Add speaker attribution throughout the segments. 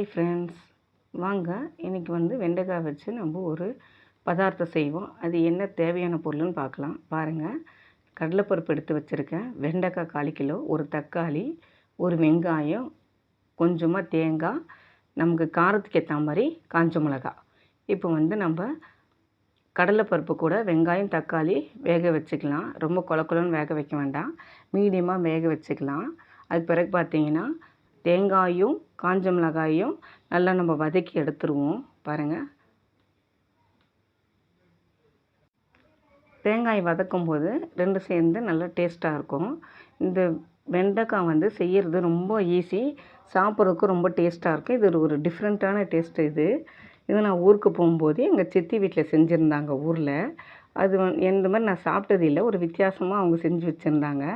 Speaker 1: Hi friends, வாங்க இன்றைக்கி வெண்டைக்காய் வச்சு நம்ம ஒரு பதார்த்தம் செய்வோம். அது என்ன தேவையான பொருள்னு பார்க்கலாம். பாருங்கள், கடலைப்பருப்பு எடுத்து வச்சுருக்கேன், வெண்டைக்காய் 1/4 கிலோ, ஒரு தக்காளி, ஒரு வெங்காயம், கொஞ்சமாக தேங்காய், நமக்கு காரத்துக்கு ஏற்ற மாதிரி காஞ்ச மிளகாய். இப்போ நம்ம கடலைப்பருப்பு கூட வெங்காயம் தக்காளி வேக வச்சுக்கலாம். ரொம்ப கொலன்னு வேக வைக்க வேண்டாம், மீடியமாக வேக வச்சுக்கலாம். அது பிறகு பார்த்திங்கன்னா தேங்காயும் காஞ்ச மிளகாயும் நல்லா நம்ம வதக்கி எடுத்துருவோம். பாருங்கள், தேங்காய் வதக்கும் போது 2 சேர்ந்து நல்லா டேஸ்ட்டாக இருக்கும். இந்த வெண்டைக்காய் செய்கிறது ரொம்ப ஈஸி, சாப்பிட்றதுக்கு ரொம்ப டேஸ்ட்டாக இருக்கும். இது ஒரு டிஃப்ரெண்ட்டான டேஸ்ட்டு. இது நான் ஊருக்கு போகும்போது எங்கள் சித்தி வீட்டில் செஞ்சுருந்தாங்க ஊரில். அது இந்த மாதிரி நான் சாப்பிட்டது இல்லை, ஒரு வித்தியாசமாக அவங்க செஞ்சு வச்சுருந்தாங்க.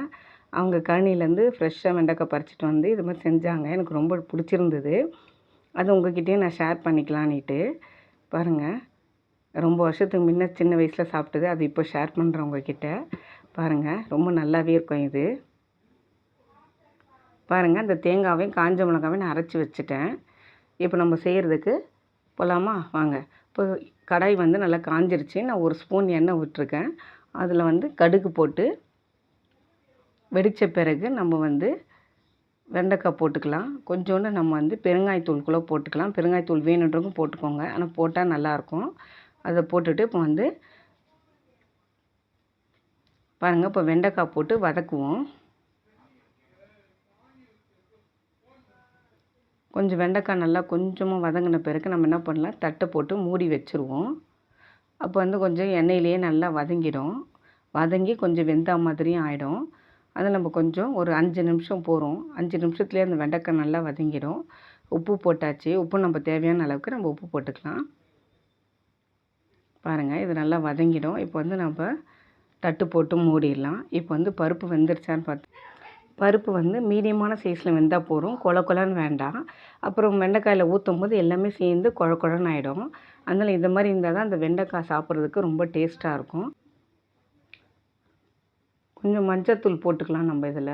Speaker 1: அவங்க கழனிலேருந்து ஃப்ரெஷ்ஷாக வெண்டைக்காய் பறிச்சிட்டு இது மாதிரி செஞ்சாங்க. எனக்கு ரொம்ப பிடிச்சிருந்தது. அது உங்கள்கிட்டயும் நான் ஷேர் பண்ணிக்கலான்னுட்டு. பாருங்கள், ரொம்ப வருஷத்துக்கு முன்ன சின்ன வயசில் சாப்பிட்டது, அது இப்போ ஷேர் பண்ணுறேன் உங்கள்கிட்ட. பாருங்கள், ரொம்ப நல்லாவே இருக்கும் இது. பாருங்கள், அந்த தேங்காவையும் காஞ்ச மிளகாவையும் நான் அரைச்சி வச்சுட்டேன். இப்போ நம்ம செய்கிறதுக்கு போகலாமா? வாங்க. இப்போ கடாய் நல்லா காஞ்சிருச்சு. நான் 1 ஸ்பூன் எண்ணெய் விட்டுருக்கேன். அதில் கடுகு போட்டு வெடித்த பிறகு நம்ம வெண்டைக்காய் போட்டுக்கலாம். கொஞ்சோண்டு நம்ம பெருங்காயத்தூள் கூட போட்டுக்கலாம். பெருங்காயத்தூள் வேணுன்றவங்க போட்டுக்கோங்க, ஆனால் போட்டால் நல்லாயிருக்கும். அதை போட்டுட்டு இப்போ பாருங்கள், இப்போ வெண்டைக்காய் போட்டு வதக்குவோம். கொஞ்சம் வெண்டைக்காய் நல்லா கொஞ்சமாக வதங்கின பிறகு நம்ம என்ன பண்ணலாம், தட்டை போட்டு மூடி வச்சுருவோம். அப்போ கொஞ்சம் எண்ணெயிலேயே நல்லா வதங்கிடும். வதங்கி கொஞ்சம் வெந்த மாதிரியும் ஆகிடும். அதை நம்ம கொஞ்சம் ஒரு 5 நிமிஷம் போகிறோம். 5 நிமிஷத்துலேயே அந்த வெண்டைக்காய் நல்லா வதங்கிடும். உப்பு போட்டாச்சு. உப்பு நம்ம தேவையான அளவுக்கு நம்ம உப்பு போட்டுக்கலாம். பாருங்கள், இது நல்லா வதங்கிடும். இப்போ நம்ம தட்டு போட்டு மூடிடலாம். இப்போ பருப்பு வெந்துருச்சான்னு பார்த்து, பருப்பு மீடியமான சைஸில் வெந்தால் போதும், கொலன்னு வேண்டாம். அப்புறம் வெண்டைக்காயில் ஊற்றும் போது எல்லாமே சேர்ந்து குழன்னு ஆகிடும். அதனால் இந்த மாதிரி இருந்தால் தான் அந்த வெண்டைக்காய் சாப்பிட்றதுக்கு ரொம்ப டேஸ்ட்டாக இருக்கும். கொஞ்சம் மஞ்சத்தூள் போட்டுக்கலாம் நம்ம இதில்.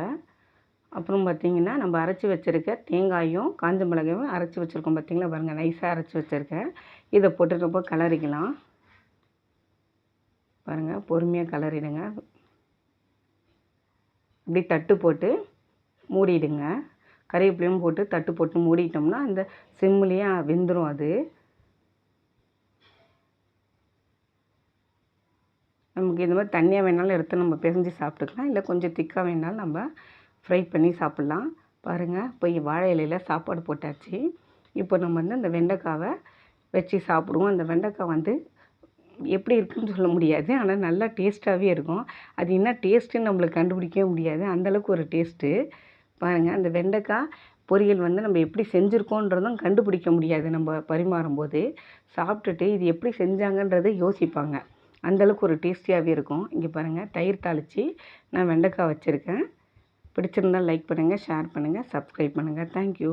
Speaker 1: அப்புறம் பார்த்திங்கன்னா நம்ம அரைச்சி வச்சுருக்க தேங்காயும் காஞ்ச மிளகாயும் அரைச்சி வச்சுருக்கோம். பார்த்திங்களா, பாருங்கள், நைஸாக அரைச்சி வச்சுருக்கேன். இதை போட்டு ரொம்ப கலரிக்கலாம். பாருங்கள், பொறுமையாக கலரிடுங்க. இப்படி தட்டு போட்டு மூடிடுங்க. கறிவேப்பிலையும் போட்டு தட்டு போட்டு மூடிட்டோம்னா அந்த சிம்லேயே வெந்துடும். அது நமக்கு இந்த மாதிரி தண்ணியாக வேணாலும் எடுத்து நம்ம பிசைஞ்சு சாப்பிட்டுக்கலாம், இல்லை கொஞ்சம் திக்காக வேணாலும் நம்ம ஃப்ரை பண்ணி சாப்பிட்லாம். பாருங்கள், இப்போ வாழை இலையில் சாப்பாடு போட்டாச்சு. இப்போ நம்ம அந்த வெண்டைக்காவை வச்சு சாப்பிடுவோம். அந்த வெண்டைக்காய் எப்படி இருக்குதுன்னு சொல்ல முடியாது, ஆனால் நல்லா டேஸ்ட்டாகவே இருக்கும். அது என்ன டேஸ்ட்டுன்னு நம்மளுக்கு கண்டுபிடிக்கவே முடியாது, அந்தளவுக்கு ஒரு டேஸ்ட்டு. பாருங்கள், அந்த வெண்டைக்காய் பொரியல் நம்ம எப்படி செஞ்சுருக்கோன்றதும் கண்டுபிடிக்க முடியாது. நம்ம பரிமாறும்போது சாப்பிட்டுட்டு இது எப்படி செஞ்சாங்கன்றதை யோசிப்பாங்க. அந்தளவுக்கு ஒரு டேஸ்டியாகவே இருக்கும். இங்கே பாருங்கள், தயிர் தாளித்து நான் வெண்டைக்காய் வச்சுருக்கேன். பிடிச்சிருந்தால் லைக் பண்ணுங்கள், ஷேர் பண்ணுங்கள், சப்ஸ்கிரைப் பண்ணுங்கள். தேங்க்யூ.